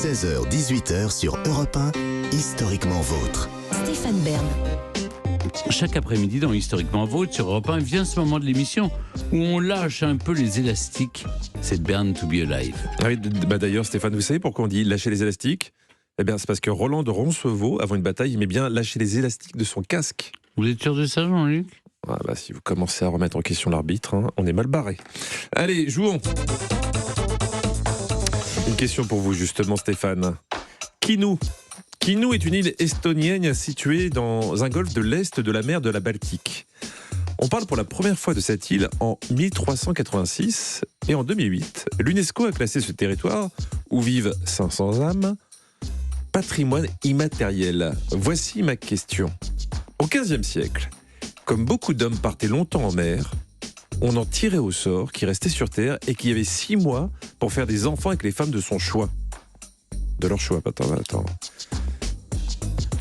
16h-18h sur Europe 1, Historiquement Vôtre. Stéphane Bern. Chaque après-midi dans Historiquement Vôtre sur Europe 1 vient ce moment de l'émission où on lâche un peu les élastiques. C'est Born to be Alive. Ah oui, d'ailleurs, Stéphane, vous savez pourquoi on dit lâcher les élastiques ? Eh bien, c'est parce que Roland de Roncevaux, avant une bataille, il aimait bien lâcher les élastiques de son casque. Vous êtes sûr de ça, Jean-Luc ? Ah bah, si vous commencez à remettre en question l'arbitre, on est mal barré. Allez, jouons. Une question pour vous, justement, Stéphane. Kinu est une île estonienne située dans un golfe de l'Est de la mer de la Baltique. On parle pour la première fois de cette île en 1386 et en 2008. L'UNESCO a classé ce territoire, où vivent 500 âmes, patrimoine immatériel. Voici ma question. Au XVe siècle, comme beaucoup d'hommes partaient longtemps en mer, on en tirait au sort qui restait sur terre et qui avait 6 mois pour faire des enfants avec les femmes de son choix. De leur choix, attends.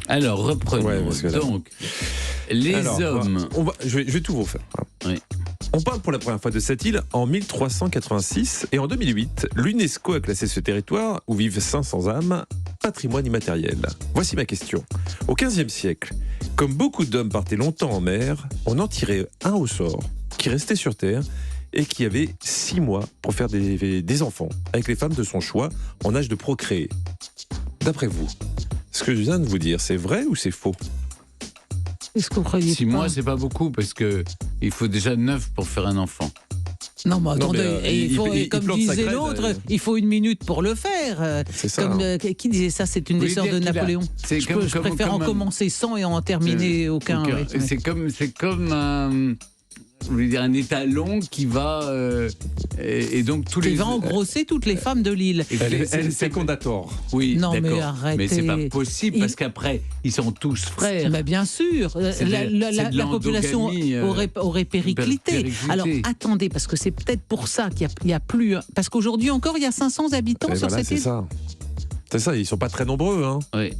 Alors, reprenons. Ouais, parce que là- Donc, les hommes... Je vais tout vous refaire. Oui. On parle pour la première fois de cette île en 1386 et en 2008, l'UNESCO a classé ce territoire où vivent 500 âmes, patrimoine immatériel. Voici ma question. Au XVe siècle, comme beaucoup d'hommes partaient longtemps en mer, on en tirait un au sort qui restait sur terre et qui avait 6 mois pour faire des enfants avec les femmes de son choix en âge de procréer. D'après vous, ce que je viens de vous dire, c'est vrai ou c'est faux ? Est-ce que vous croyez 6 pas mois, c'est pas beaucoup parce que il faut déjà 9 pour faire un enfant. Non, mais attendez, Non, mais, et il comme plante sa disait graine, l'autre, il faut 1 minute pour le faire. C'est ça. Comme, qui disait ça? C'est une des Oui, sœurs de dire qu'il a- Napoléon. c'est Je comme- préfère en comme un- commencer 100 et en terminer aucun. oui. C'est comme un... Je voulais dire un étalon qui va... et donc tous Qui les... va engrosser toutes les femmes de l'île. Et Elle fécondator. Oui, Non, mais d'accord. arrêtez. Mais c'est pas possible parce qu'après, ils sont tous frères. Mais bien sûr, C'est de la population l'endogamie, aurait périclité. périclité. Alors attendez, parce que c'est peut-être pour ça qu'il y a plus. Parce qu'aujourd'hui encore, il y a 500 habitants Et sur voilà, cette c'est île. ça. C'est ça, ils sont pas très nombreux. Oui.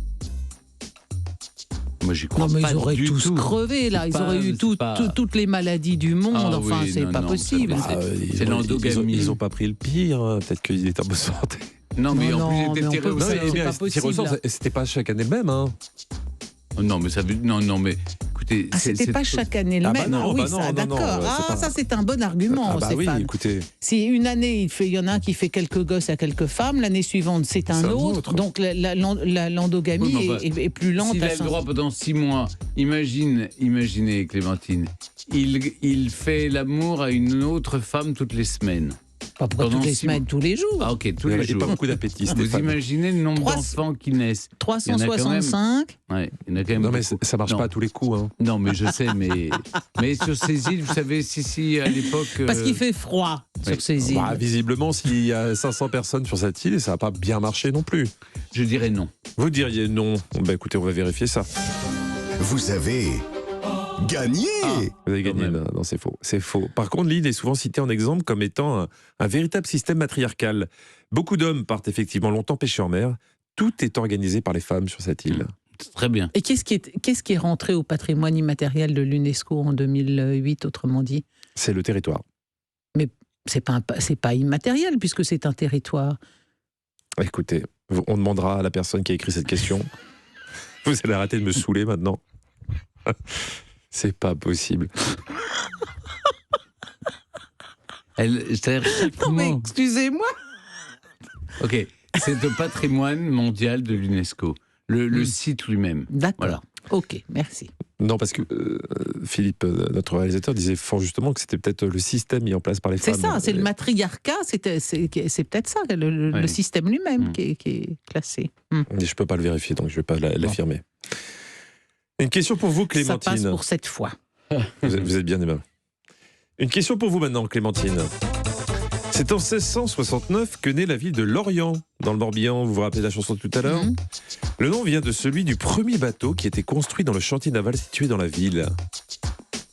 Moi, j'y crois Non, mais pas ils auraient du tous tout. crevé là. C'est Ils pas- auraient eu c'est pas- toutes les maladies du monde. Ah enfin, oui, c'est non, pas non, possible. c'est- Ils c'est ont- l'endogamie. Ils ont pas pris le pire. Peut-être qu'il était en bonne santé. Non, mais Non, en plus, non, il était mais on tiré peut au pas- sort. c'est pas possible. C'était pas chaque année le même. Hein. Non, mais ça veut... Non, mais écoutez... Ah, c'était pas chaque année le Ah bah même. non, oui, bah non, ça, non, d'accord. non, c'est Ah, pas- ça c'est un bon argument, Ah bah oui, Stéphane. écoutez. Si une année il y en a un qui fait quelques gosses à quelques femmes, l'année suivante c'est un autre. Donc l'endogamie Oui, mais enfin, est plus lente. S'il à a le droit pendant 6 mois, imaginez Clémentine, il fait l'amour à une autre femme toutes les semaines. Pas pour pendant toutes les 6 semaines, mois. tous les jours. Ah ok, tous Il les n'y a jours. pas beaucoup d'appétit, Vous Stéphane. imaginez le nombre 300 d'enfants qui naissent. Il y en a quand même- 365. Ouais, il y en a quand même Non, mais beaucoup. ça marche Non. pas à tous les coups. Hein. Non, mais je sais, mais sur ces îles, vous savez, si à l'époque... Parce qu'il fait froid oui. sur ces îles. Bah, visiblement, s'il y a 500 personnes sur cette île, ça va pas bien marcher non plus. Je dirais non. Vous diriez non. Bah écoutez, on va vérifier ça. Vous avez gagné. Vous avez gagné. Quand même. Non, c'est faux. C'est faux. Par contre, l'île est souvent citée en exemple comme étant un véritable système matriarcal. Beaucoup d'hommes partent effectivement longtemps pêcher en mer. Tout est organisé par les femmes sur cette île. C'est très bien. Et qu'est-ce qui est rentré au patrimoine immatériel de l'UNESCO en 2008, autrement dit? C'est le territoire. C'est pas immatériel puisque c'est un territoire. Écoutez, on demandera à la personne qui a écrit cette question. Vous allez arrêter de me saouler maintenant. C'est pas possible. C'est-à-dire chaque Non mais mot- excusez-moi. Ok, c'est le patrimoine mondial de l'UNESCO. Le site lui-même. D'accord. Voilà. Ok, merci. Non, parce que Philippe, notre réalisateur, disait fort justement que c'était peut-être le système mis en place par les C'est femmes. ça, c'est le matriarcat, c'est peut-être ça, le Oui. système lui-même qui est classé. Mais je peux pas le vérifier, donc je vais pas l'affirmer. Une question pour vous, Ça Clémentine. passe pour cette fois. Vous êtes bien aimable. Une question pour vous maintenant, Clémentine. C'est en 1669 que naît la ville de Lorient, dans le Morbihan. Vous vous rappelez la chanson de tout à l'heure Mhm. Le nom vient de celui du premier bateau qui était construit dans le chantier naval situé dans la ville.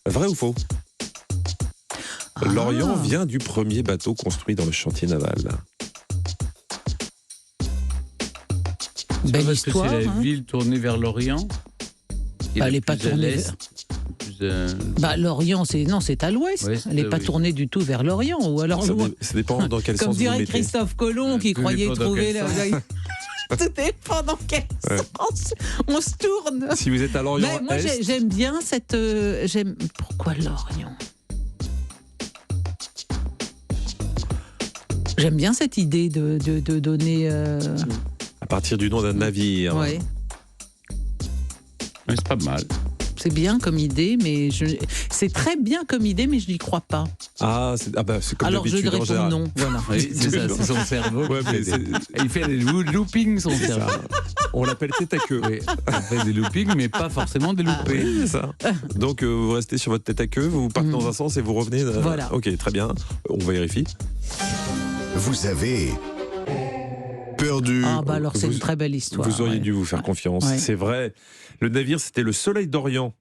Vrai ou faux Lorient vient du premier bateau construit dans le chantier naval. C'est Belle pas parce que histoire. c'est la hein. ville tournée vers l'Orient. Bah, elle n'est pas plus à tournée l'est, plus, Bah, l'Orient, c'est à l'ouest. Ouais, c'est Elle n'est pas oui. tournée du tout vers l'Orient. Ou alors, Ça dépend dans quel comme sens vous dirait mettez. Christophe Colomb qui Tout croyait dépend dans trouver quel la... sens. Tout dépend dans quel sens on se tourne. Si vous êtes à Lorient Mais moi, Est, j'aime bien cette... Pourquoi Lorient ? J'aime bien cette idée de donner... à partir du nom d'un navire. Ouais. Mais c'est pas mal. C'est bien comme idée, mais c'est très bien comme idée, mais je n'y crois pas. C'est comme Alors je d'habitude en réponds général. non. Voilà. Oui, c'est ça, c'est son cerveau. Ouais, mais Il fait des loopings, son c'est cerveau. ça. On l'appelle tête à queue. Oui, il fait des loopings, mais pas forcément des loupés. Oui, c'est ça. Donc vous restez sur votre tête à queue, vous partez dans un sens et vous revenez. Voilà. Ok, très bien. On vérifie. Vous avez perdu. Ah bah alors c'est Vous- une très belle histoire. Vous auriez ouais. dû vous faire confiance. Ouais. C'est vrai. Le navire, c'était le Soleil d'Orient.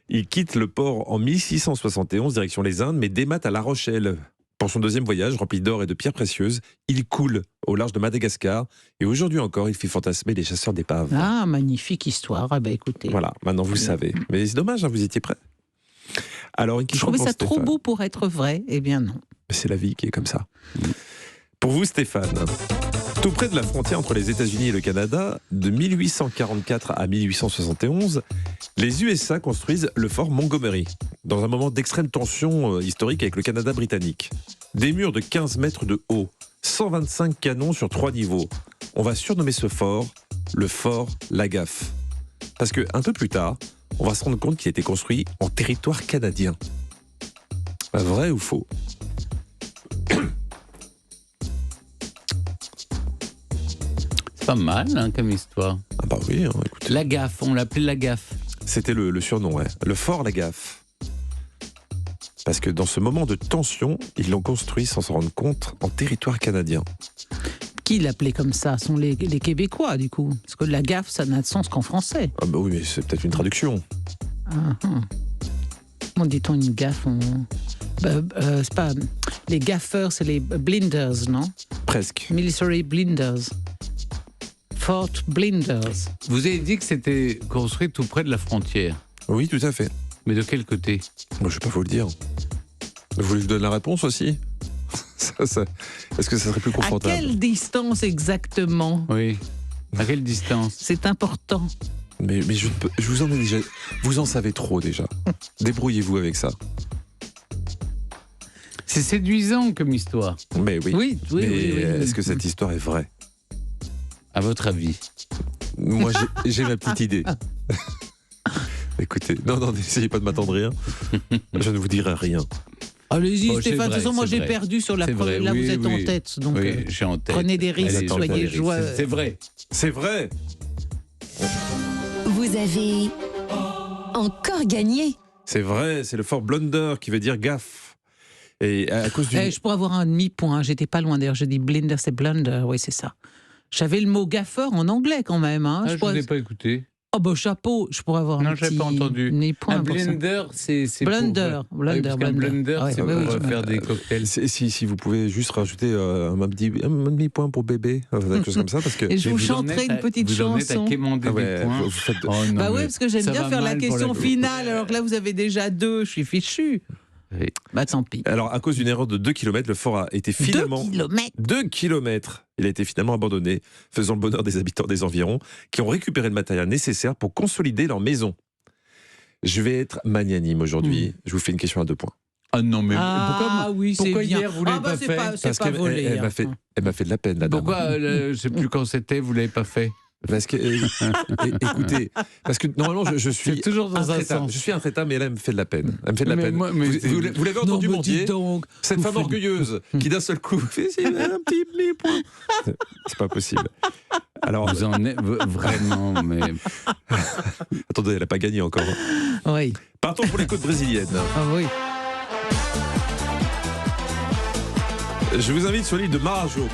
Il quitte le port en 1671, direction les Indes, mais démate à La Rochelle. Pour son deuxième voyage, rempli d'or et de pierres précieuses, il coule au large de Madagascar. Et aujourd'hui encore, il fait fantasmer les chasseurs d'épaves. Ah, magnifique histoire. Ah bah écoutez. Voilà, maintenant vous le savez. Mais c'est dommage, hein, vous étiez prêts. Alors, une Je question trouvais pour ça trop Stéphane. beau pour être vrai. Eh bien non. C'est la vie qui est comme ça. Pour vous, Stéphane, tout près de la frontière entre les États-Unis et le Canada, de 1844 à 1871, les USA construisent le fort Montgomery, dans un moment d'extrême tension historique avec le Canada britannique. Des murs de 15 mètres de haut, 125 canons sur 3 niveaux. On va surnommer ce fort le fort Lagaffe. Parce que un peu plus tard, on va se rendre compte qu'il a été construit en territoire canadien. Vrai ou faux ? C'est pas mal hein, comme histoire. Ah bah oui, hein, écoutez. La gaffe, on l'appelait la gaffe. C'était le surnom, ouais. Le fort Lagaffe. Parce que dans ce moment de tension, ils l'ont construit sans s'en rendre compte en territoire canadien. Qui l'appelait comme ça? Ce sont les Québécois, du coup. Parce que la gaffe, ça n'a de sens qu'en français. Ah bah oui, mais c'est peut-être une traduction. Comment dit-on une gaffe c'est pas... Les gaffeurs, c'est les blinders, non? Presque. Military blinders. Fort blinders. Vous avez dit que c'était construit tout près de la frontière. Oui, tout à fait. Mais de quel côté? Je ne vais pas vous le dire. Vous voulez que je donne la réponse aussi? Est-ce que ça serait plus À confortable? quelle distance exactement? Oui. À quelle distance? C'est important. Mais je vous en ai déjà... Vous en savez trop déjà. Débrouillez-vous avec ça. C'est séduisant comme histoire. Mais oui. Oui. Mais est-ce que cette histoire est vraie? À votre avis? Moi, j'ai ma petite idée. Écoutez, non, n'essayez pas de m'attendrir. Je ne vous dirai rien. Allez-y, Bon, c'est Stéphane. De toute vrai, façon, moi, c'est j'ai vrai. perdu sur la C'est première. vrai, Là, oui, vous êtes oui. en tête. Donc, Oui, j'ai en tête. prenez des risques, Allez, soyez prenez des risques. joyeux. C'est vrai. C'est vrai. Vous avez encore gagné. C'est vrai, c'est le fort Blunder qui veut dire gaffe. Et à cause du... Je pourrais avoir un demi-point. J'étais pas loin d'ailleurs. Je dis blinder, c'est blunder. Oui, c'est ça. J'avais le mot gaffeur en anglais quand même. Hein. Je ne l'ai pas écouté. Oh, bah chapeau. Je pourrais avoir Non, un je n'ai petit pas entendu. demi-point Un pour ça. blender, c'est Blunder, pour... blunder, parce qu'un blunder. blender, Ouais, c'est oui, pour oui. faire des cocktails. Si vous pouvez juste rajouter un demi-point pour bébé, quelque chose comme ça, parce que... Et je Mais vous en chanterai êtes une petite vous en êtes à chanson. quémander Ah ouais, des points. vous faites... Oh non, Bah oui, mais parce que j'aime ça bien va faire la mal pour question finale, alors que là, vous avez déjà 2. Je suis fichu. Oui. Bah tant pis. Alors, à cause d'une erreur de 2 km, le fort a été finalement... 2 kilomètres. 2 kilomètres. Il a été finalement abandonné, faisant le bonheur des habitants des environs, qui ont récupéré le matériel nécessaire pour consolider leur maison. Je vais être magnanime aujourd'hui. Je vous fais une question à 2 points. Ah non, mais Ah oui, c'est pourquoi bien. hier, vous ne l'avez bah, pas c'est fait pas, c'est Parce pas qu'elle volé. elle m'a fait, elle m'a fait de la peine, la dame. Pourquoi, je ne sais plus quand c'était, vous ne l'avez pas fait? Parce que, écoutez, parce que normalement, je suis C'est toujours dans un intraitable. sens. Je suis intraitable, mais là, elle me fait de la peine. Elle me fait de la Mais peine. moi- mais vous l'avez entendu, Non, mais Montier, dis donc. cette Vous femme faites- orgueilleuse qui d'un seul coup fait un petit demi-point. C'est pas possible. Alors, Vous en êtes vraiment, mais... attendez, elle n'a pas gagné encore. Oui. Partons pour les côtes brésiliennes. Ah oui. Je vous invite sur l'île de Marajo,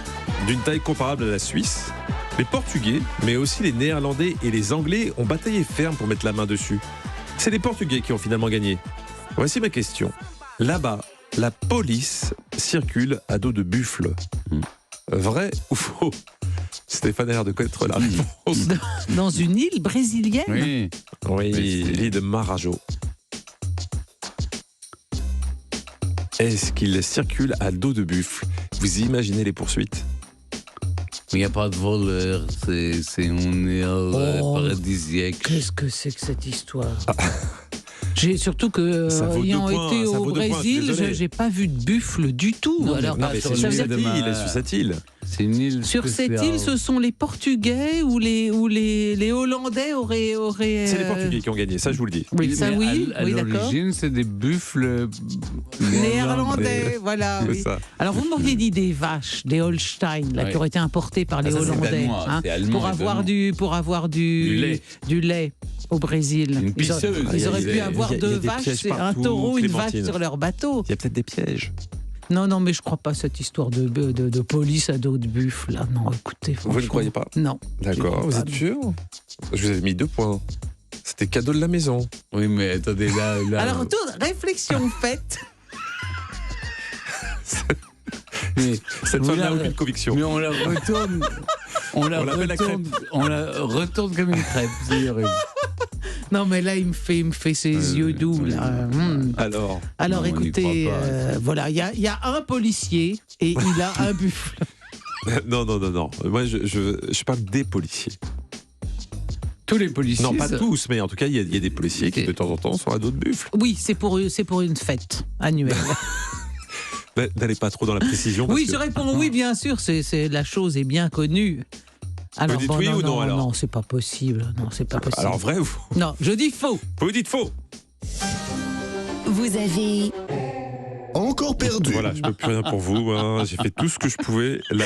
d'une taille comparable à la Suisse. Les Portugais, mais aussi les Néerlandais et les Anglais ont bataillé ferme pour mettre la main dessus. C'est les Portugais qui ont finalement gagné. Voici ma question. Là-bas, la police circule à dos de buffle. Vrai ou faux? Stéphane a l'air de connaître la réponse. Dans une île brésilienne. Oui. Oui, Mais c'est- l'île de Marajo. Est-ce qu'il circule à dos de buffle? Vous imaginez les poursuites? Il n'y a pas de voleur, on est paradisiaque. Qu'est-ce que c'est que cette histoire? Surtout que, Ça vaut ayant 2 points, été ça au vaut 2 points, Brésil, désolé. j'ai pas vu de buffle du tout. Non, mais Alors, pas Non, mais sur c'est sur ça veut cette dire- île, sur cette île. C'est une île sur cette spéciale. île, ce sont les Portugais ou les Hollandais auraient. C'est les Portugais qui ont gagné, ça je vous le dis. Oui, ça Mais oui, à oui, d'accord. l'origine, c'est des buffles Néerlandais, voilà. C'est Oui. ça. Alors vous m'auriez dit des vaches, des Holstein, là, Ouais. qui auraient été importées par les ça, c'est Hollandais, danois, c'est allemand pour et avoir danois. du lait au Brésil. Une Ils auraient- pisseuse, Ils auraient il y pu a- avoir il y a 2 des vaches, pièges et un partout, taureau, une vache Clémentine. sur leur bateau. Il y a peut-être des pièges. Non, mais je crois pas cette histoire de police à dos de buffle. Là, non, écoutez, Vous ne franchement. croyez pas? Non. D'accord, crois vous pas, êtes non. sûr? Je vous avais mis 2 points. C'était cadeau de la maison. Oui, mais attendez, là. Alors, toute réflexion faite. mais, Cette vous femme n'a la- aucune conviction. mais on la retourne. On la l'appelle la crêpe. retourne comme une crêpe. C'est horrible. Non, mais là, il me fait ses yeux doux. Là. Alors, Alors, Non, on n'y écoutez, croit pas. voilà, il y a un policier et il a un buffle. non. Moi, je parle des policiers. Tous les policiers. Non, pas tous, mais en tout cas, il y a des policiers qui, Ok. de temps en temps, sont à dos de buffle. Oui, c'est pour une fête annuelle. N'allez pas trop dans la précision. parce Oui, que- je réponds oui, bien sûr, la chose est bien connue. Alors, dites oui ou non, alors Non, c'est pas possible. Non, c'est pas possible. Alors, vrai ou faux? Non, je dis faux. Vous dites faux. Vous avez Encore perdu. Voilà, je ne peux plus rien pour vous. Hein. J'ai fait tout ce que je pouvais, là,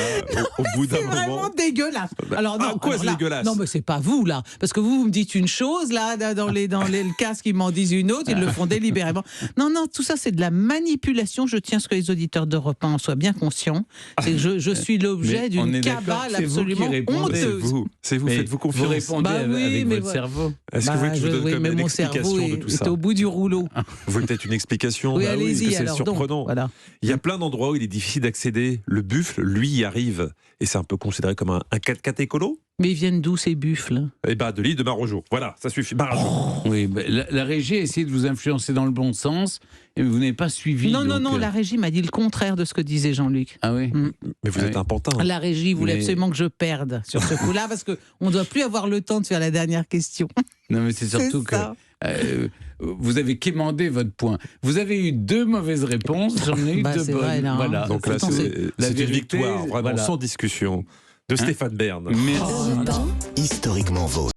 au bout d'un C'est vraiment moment. dégueulasse. Alors non, quoi, alors c'est là- dégueulasse? Non, mais c'est pas vous là, parce que vous me dites une chose là, dans le casque ils m'en disent une autre, ils le font délibérément. Non, tout ça c'est de la manipulation. Je tiens à ce que les auditeurs d'Europe 1 en soient bien conscients. C'est que je suis l'objet Mais on d'une est d'accord cabale que c'est vous qui absolument répondez. C'est honteuse. vous, Mais faites-vous Vous confiance. répondez Bah oui, avec mais votre voilà. cerveau. Est-ce que vous voulez que je vous donne oui, comme mais une mon cerveau explication de tout est ça? au bout du rouleau. Vous voulez peut-être une explication? Oui, Bah parce allez-y que c'est alors. Donc, surprenant. voilà. Il y a plein d'endroits où il est difficile d'accéder. Le buffle, lui, y arrive. Et c'est un peu considéré comme un 4x4 écolo. Mais ils viennent d'où ces buffles? Eh ben, de l'île de Marajo. Voilà, ça suffit. Marajo. Oui, ben, la régie a essayé de vous influencer dans le bon sens, et vous n'avez pas suivi. Non, donc, la régie m'a dit le contraire de ce que disait Jean-Luc. Ah oui. Mais vous Ah êtes oui. un pantin. La régie voulait Mais- absolument que je perde sur ce coup-là parce qu'on ne doit plus avoir le temps de faire la dernière question. Non, mais c'est surtout que ça. vous avez quémandé votre point. Vous avez eu 2 mauvaises réponses, j'en ai eu Bah, 2 c'est bonnes. vrai, là, hein. Voilà. Donc là, Pourtant, c'est la une vérité, victoire, vraiment, voilà. sans discussion, de Stéphane Bern. Merci. Europe 1. Historiquement vôtre.